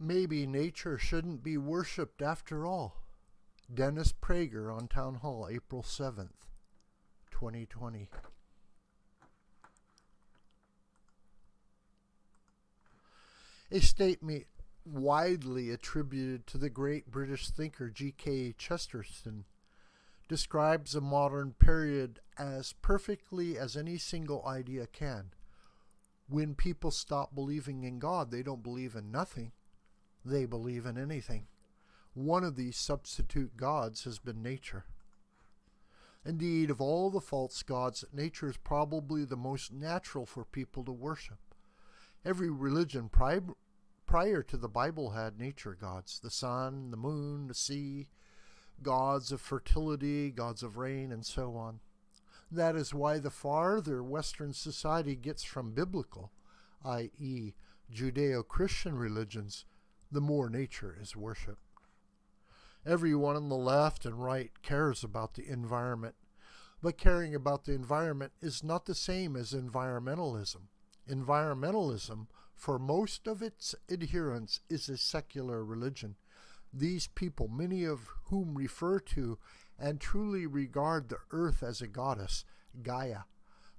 Maybe nature shouldn't be worshipped after all. Dennis Prager on Townhall, April 7th, 2020. A statement widely attributed to the great British thinker G.K. Chesterton describes a modern period as perfectly as any single idea can. When people stop believing in God, they don't believe in nothing. They believe in anything. One of these substitute gods has been nature. Indeed, of all the false gods, nature is probably the most natural for people to worship. Every religion prior to the Bible had nature gods: the sun, the moon, the sea, gods of fertility, gods of rain, and so on. That is why the farther Western society gets from biblical, i.e., Judeo-Christian religions, the more nature is worshipped. Everyone on the left and right cares about the environment, but caring about the environment is not the same as environmentalism. Environmentalism, for most of its adherents, is a secular religion. These people, many of whom refer to and truly regard the earth as a goddess, Gaia,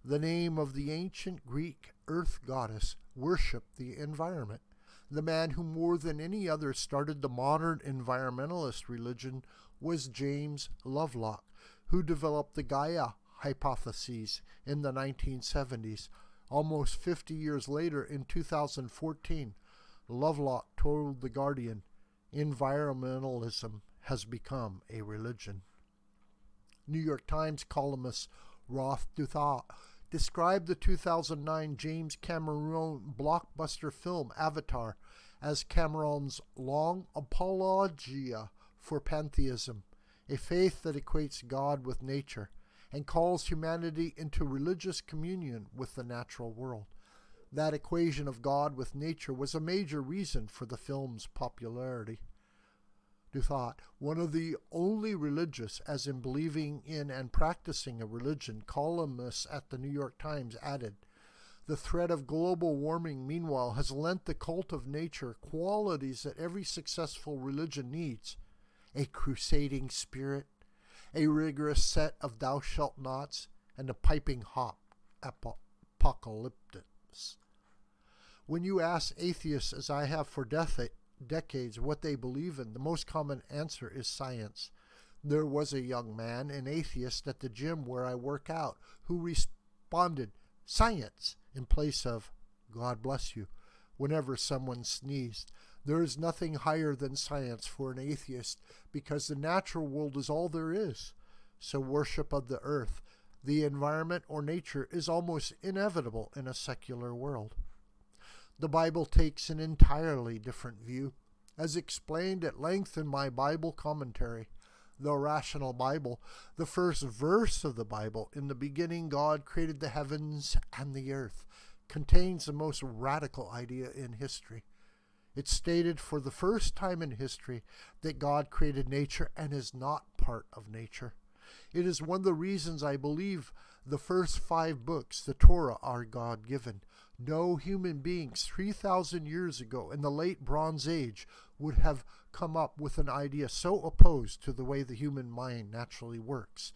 the name of the ancient Greek earth goddess, worship the environment. The man who more than any other started the modern environmentalist religion was James Lovelock, who developed the Gaia hypotheses in the 1970s. Almost 50 years later, in 2014, Lovelock told The Guardian, "Environmentalism has become a religion." New York Times columnist Roth Duthart described the 2009 James Cameron blockbuster film Avatar as Cameron's long apologia for pantheism, a faith that equates God with nature and calls humanity into religious communion with the natural world. That equation of God with nature was a major reason for the film's popularity. Duthart, one of the only religious, as in believing in and practicing a religion, columnists at the New York Times added, "The threat of global warming, meanwhile, has lent the cult of nature qualities that every successful religion needs: a crusading spirit, a rigorous set of thou shalt nots, and a piping hot apocalyptics." When you ask atheists, as I have for decades, what they believe in, the most common answer is science. There was a young man, an atheist, at the gym where I work out, who responded, "Science," in place of "God bless you," whenever someone sneezed. There is nothing higher than science for an atheist, because the natural world is all there is. So worship of the earth, the environment, or nature is almost inevitable in a secular world. The Bible takes an entirely different view, as explained at length in my Bible commentary, The Rational Bible. The first verse of the Bible, "In the beginning God created the heavens and the earth," contains the most radical idea in history. It stated for the first time in history that God created nature and is not part of nature. It is one of the reasons I believe the first 5 books, the Torah, are God-given. No human beings 3,000 years ago in the late Bronze Age would have come up with an idea so opposed to the way the human mind naturally works,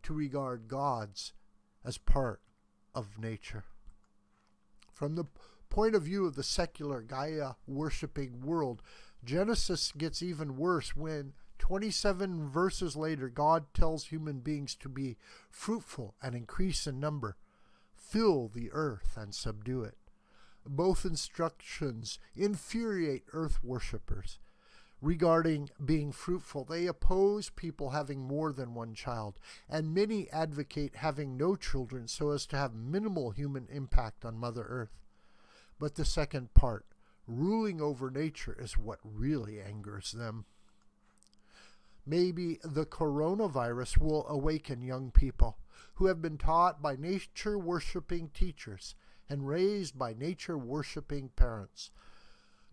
to regard gods as part of nature. From the point of view of the secular Gaia-worshipping world, Genesis gets even worse when 27 verses later God tells human beings to be fruitful and increase in number, fill the earth and subdue it. Both instructions infuriate earth worshippers. Regarding being fruitful, they oppose people having more than one child, and many advocate having no children so as to have minimal human impact on Mother Earth. But the second part, ruling over nature, is what really angers them. Maybe the coronavirus will awaken young people who have been taught by nature-worshipping teachers and raised by nature-worshipping parents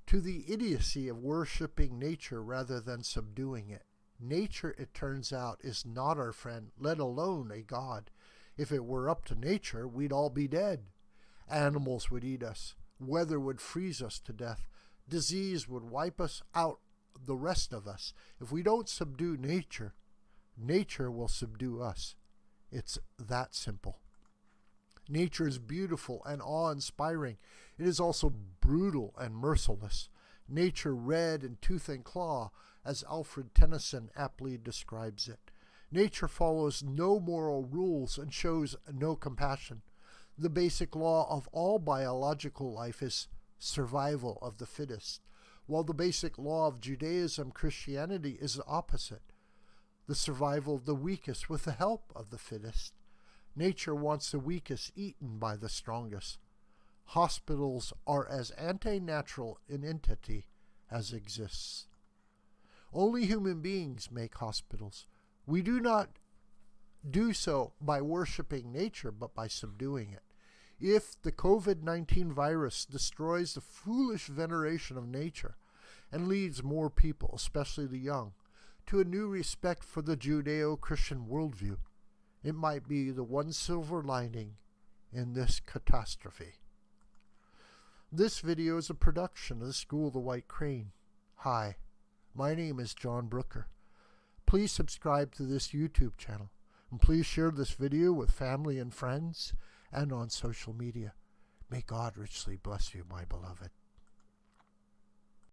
to the idiocy of worshipping nature rather than subduing it. Nature, it turns out, is not our friend, let alone a god. If it were up to nature, we'd all be dead. Animals would eat us. Weather would freeze us to death. Disease would wipe us out, the rest of us. If we don't subdue nature, nature will subdue us. It's that simple. Nature is beautiful and awe-inspiring. It is also brutal and merciless. Nature red in tooth and claw, as Alfred Tennyson aptly describes it. Nature follows no moral rules and shows no compassion. The basic law of all biological life is survival of the fittest, while the basic law of Judaism, Christianity is the opposite, the survival of the weakest with the help of the fittest. Nature wants the weakest eaten by the strongest. Hospitals are as anti-natural an entity as exists. Only human beings make hospitals. We do not do so by worshiping nature, but by subduing it. If the COVID-19 virus destroys the foolish veneration of nature and leads more people, especially the young, to a new respect for the Judeo-Christian worldview, it might be the one silver lining in this catastrophe. This video is a production of the School of the White Crane. Hi, my name is John Brooker. Please subscribe to this YouTube channel, and please share this video with family and friends and on social media. May God richly bless you, my beloved.